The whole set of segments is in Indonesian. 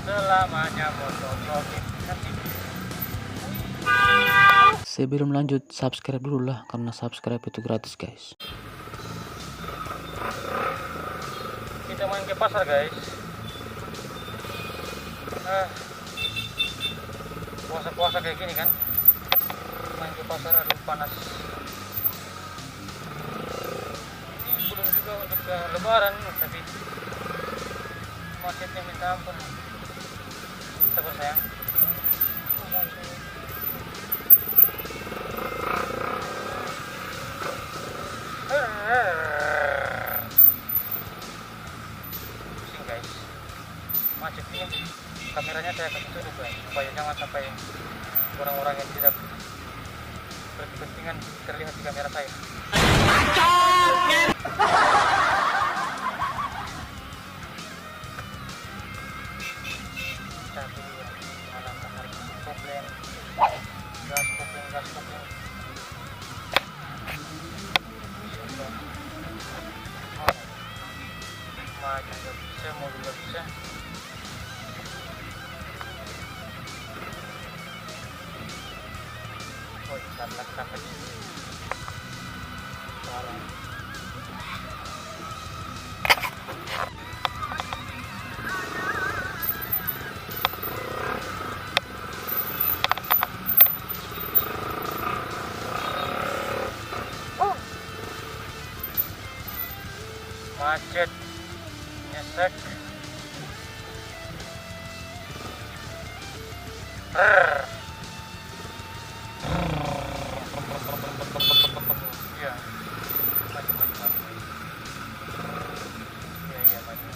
selamanya motovlogger. Sebelum lanjut, subscribe dulu lah, karena subscribe itu gratis guys. Kita main ke pasar guys. Puasa-puasa kayak gini kan, main ke pasar, aduh panas. Ini belum juga untuk ke lebaran, tapi macetnya minta ampun. Sabar sayang. Pusing guys, macet ini. Kameranya saya kasih tutup guys, supaya jangan sampai orang-orang yang tidak berkepentingan terlihat di kamera saya. Satu malam hari kopling, gas kopling. Maju nggak bisa, mobil nggak bisa. Oh, tarik sampai sini. Salah. Macet, nyesek. Iya, maju. Iya, maju.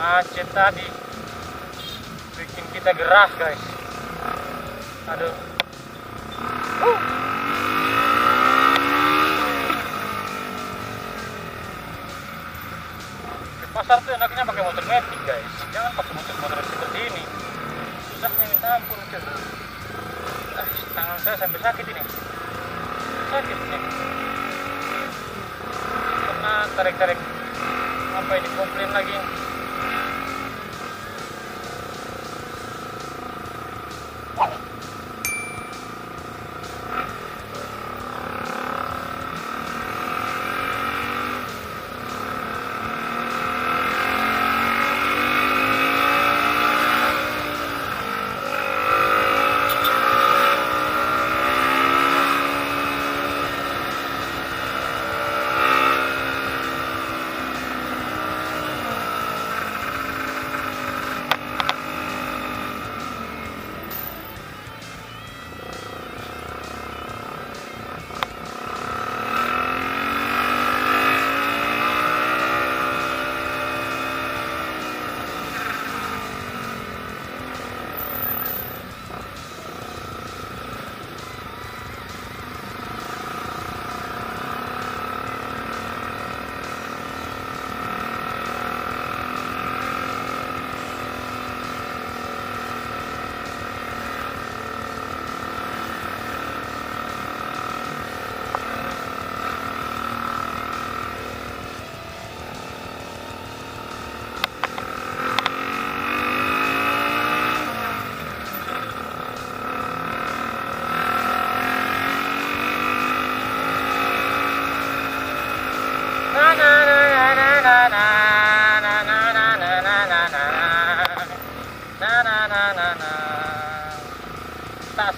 Macet tadi bikin kita gerah guys. Aduh. Di pasar tuh enaknya pakai motor metik guys, jangan pakai motor seperti ini. Susahnya minta ampun cuy. Tangan saya sampai sakit ini. Sakit nih. Karena tarik-tarik apa ini, komplain lagi.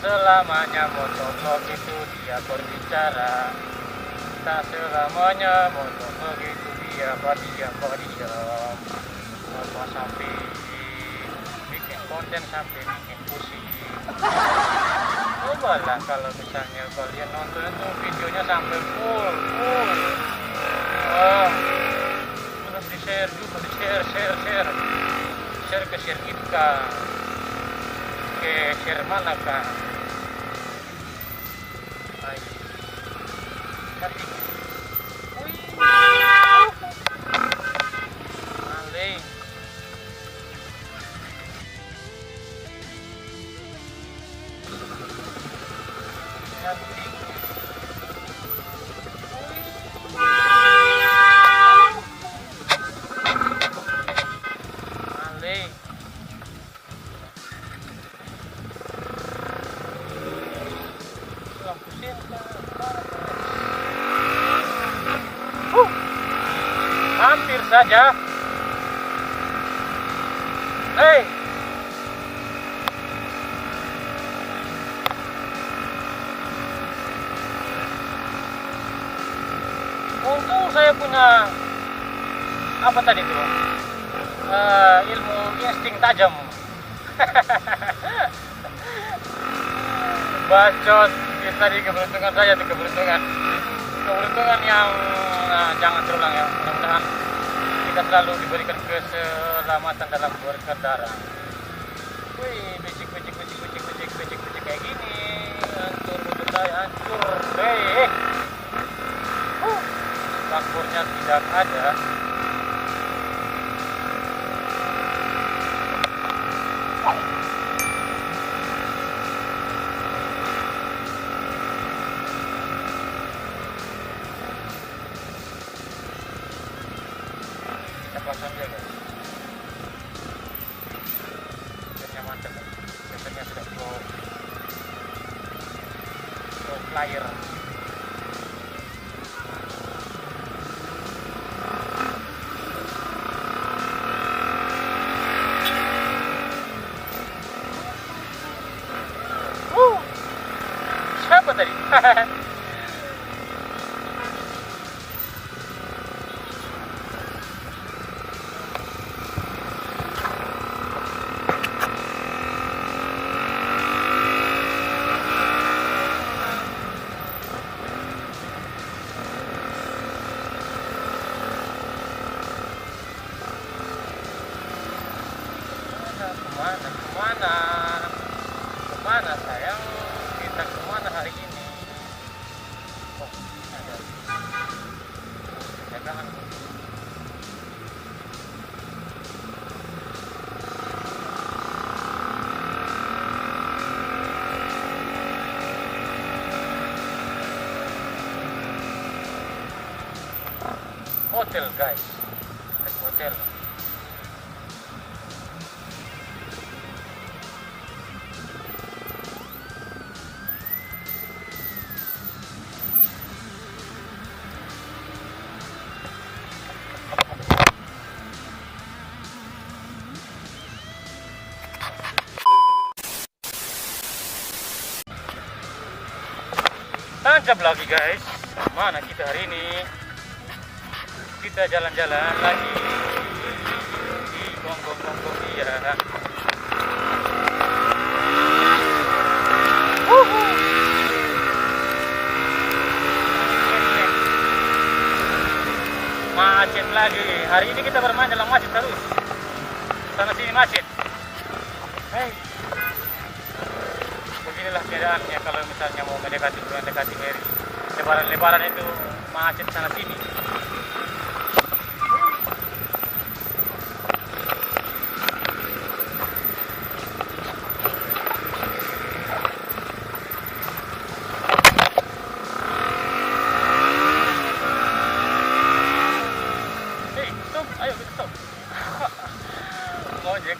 selamanya motovlog itu dia berbicara. Tak selamanya motovlog itu dia berdiam. Apa sampai bikin konten sampai bikin pusing. Cobalah kalau misalnya kalian nonton itu videonya sampai full. Terus di share juga, share ke share kita, ke share mana kan? Ayo, mati. Wih, maling. Mati. Maling. Lampu senter. Hampir saja. Hei. Untung saya punya apa tadi tuh? Ilmu insting tajam. Bacot. Tadi keberuntungan saya tuh keberuntungan yang jangan terulang ya. Mudah-mudahan kita selalu diberikan keselamatan dalam berkendara. Wih, becik kayak gini. Hancur motor saya, hancur. Spakbornya tidak ada. Kita pasang dia guys. Sebenarnya mantap. Sebenarnya sudah pro flyer. Siapa tadi? Kemana sayang? Kita kemana hari ini? Oh, ada penjagaan. Hotel guys, hotel. Tancap lagi guys. Mana kita hari ini? Kita jalan-jalan lagi di gonggong iya. Macet lagi. Hari ini kita bermain dalam macet terus. Sana sini macet. Hei. Beginilah keadaannya kalau misalnya mau mendekati Meri. Lebaran itu macet sana sini. Hei, stop, ayo kita stop. Ngojek.